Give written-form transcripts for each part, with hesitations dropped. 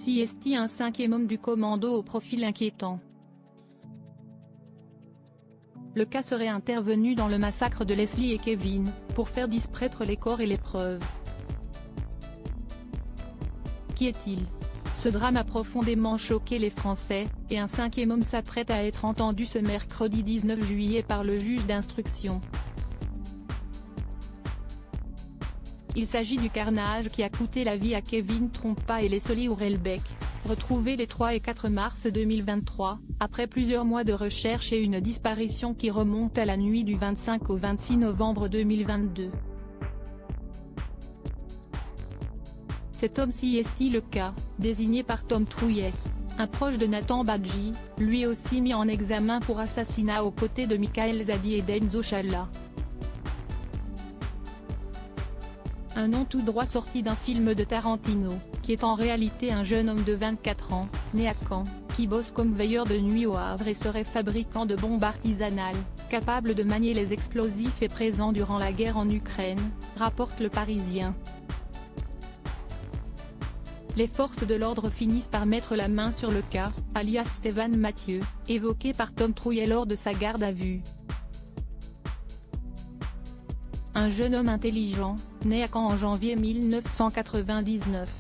CST, un cinquième homme du commando au profil inquiétant. Le cas serait intervenu dans le massacre de Leslie et Kevin, pour faire disparaître les corps et les preuves. Qui est-il? Ce drame a profondément choqué les Français, et un cinquième homme s'apprête à être entendu ce mercredi 19 juillet par le juge d'instruction. Il s'agit du carnage qui a coûté la vie à Kevin Trompa et Leslie Hurlbeke, retrouvés les 3 et 4 mars 2023, après plusieurs mois de recherche et une disparition qui remonte à la nuit du 25 au 26 novembre 2022. Cet homme CST, le cas, désigné par Tom Trouillet, un proche de Nathan Badji, lui aussi mis en examen pour assassinat aux côtés de Michael Zadi et Denzo Challa. Un nom tout droit sorti d'un film de Tarantino, qui est en réalité un jeune homme de 24 ans, né à Caen, qui bosse comme veilleur de nuit au Havre et serait fabricant de bombes artisanales, capable de manier les explosifs et présent durant la guerre en Ukraine, rapporte Le Parisien. Les forces de l'ordre finissent par mettre la main sur le cas, alias Stéphane Mathieu, évoqué par Tom Trouillet lors de sa garde à vue. Un jeune homme intelligent, né à Caen en janvier 1999.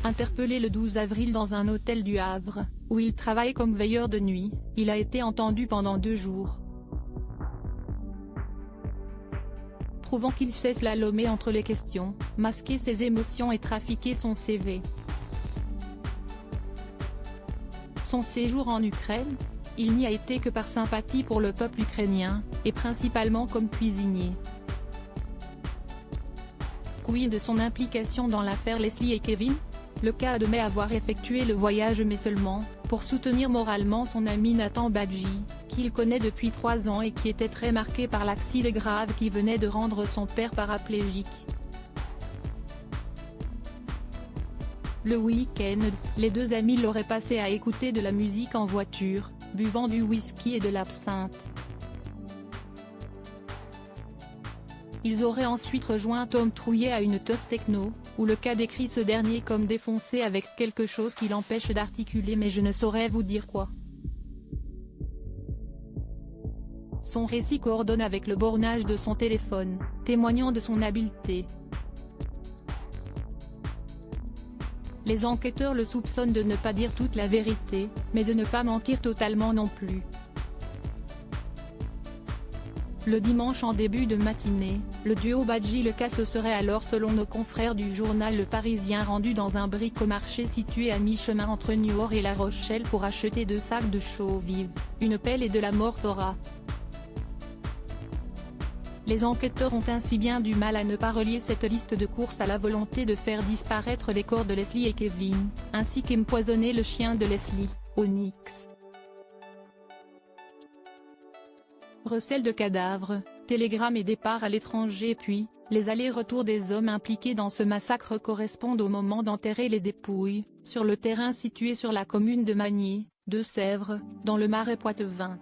Interpellé le 12 avril dans un hôtel du Havre, où il travaille comme veilleur de nuit, il a été entendu pendant 2 jours. Prouvant qu'il sait slalomer entre les questions, masquer ses émotions et trafiquer son CV. Son séjour en Ukraine? Il n'y a été que par sympathie pour le peuple ukrainien, et principalement comme cuisinier. Quid de son implication dans l'affaire Leslie et Kevin? Le cas admet avoir effectué le voyage mais seulement, pour soutenir moralement son ami Nathan Badji, qu'il connaît depuis 3 ans et qui était très marqué par l'accident grave qui venait de rendre son père paraplégique. Le week-end, les 2 amis l'auraient passé à écouter de la musique en voiture, buvant du whisky et de l'absinthe. Ils auraient ensuite rejoint Tom Trouillet à une teuf techno, où le cas décrit ce dernier comme défoncé avec quelque chose qui l'empêche d'articuler mais je ne saurais vous dire quoi. Son récit coordonne avec le bornage de son téléphone, témoignant de son habileté. Les enquêteurs le soupçonnent de ne pas dire toute la vérité, mais de ne pas mentir totalement non plus. Le dimanche en début de matinée, le duo Badji-Leca se serait alors selon nos confrères du journal Le Parisien rendu dans un bric-au-marché situé à mi-chemin entre Niort et La Rochelle pour acheter 2 sacs de chaux vives, une pelle et de la morte au rat. Les enquêteurs ont ainsi bien du mal à ne pas relier cette liste de courses à la volonté de faire disparaître les corps de Leslie et Kevin, ainsi qu'empoisonner le chien de Leslie, Onyx. Recel de cadavres, télégrammes et départ à l'étranger puis, les allers-retours des hommes impliqués dans ce massacre correspondent au moment d'enterrer les dépouilles, sur le terrain situé sur la commune de Magny, Deux-Sèvres, dans le Marais poitevin.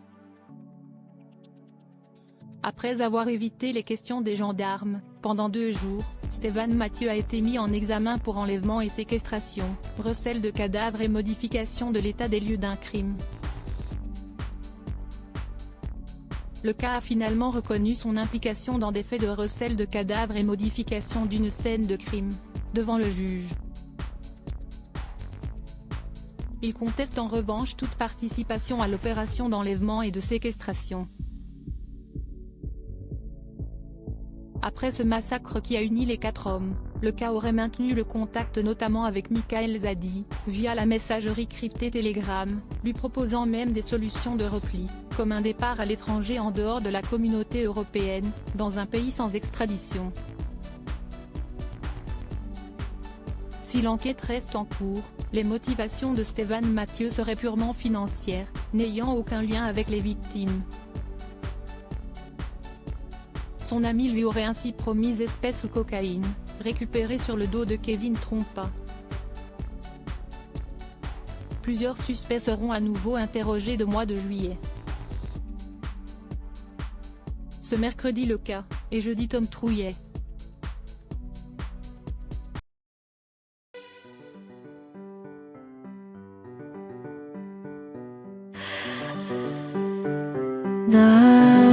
Après avoir évité les questions des gendarmes, pendant 2 jours, Stéphane Mathieu a été mis en examen pour enlèvement et séquestration, recel de cadavres et modification de l'état des lieux d'un crime. Le cas a finalement reconnu son implication dans des faits de recel de cadavres et modification d'une scène de crime, devant le juge. Il conteste en revanche toute participation à l'opération d'enlèvement et de séquestration. Après ce massacre qui a uni les 4 hommes, le cas aurait maintenu le contact notamment avec Michael Zadi, via la messagerie cryptée Telegram, lui proposant même des solutions de repli, comme un départ à l'étranger en dehors de la communauté européenne, dans un pays sans extradition. Si l'enquête reste en cours, les motivations de Stéphane Mathieu seraient purement financières, n'ayant aucun lien avec les victimes. Son ami lui aurait ainsi promis espèces ou cocaïne, récupérée sur le dos de Kevin Trompa. Plusieurs suspects seront à nouveau interrogés de mois de juillet. Ce mercredi le cas, et jeudi Tom Trouillet. The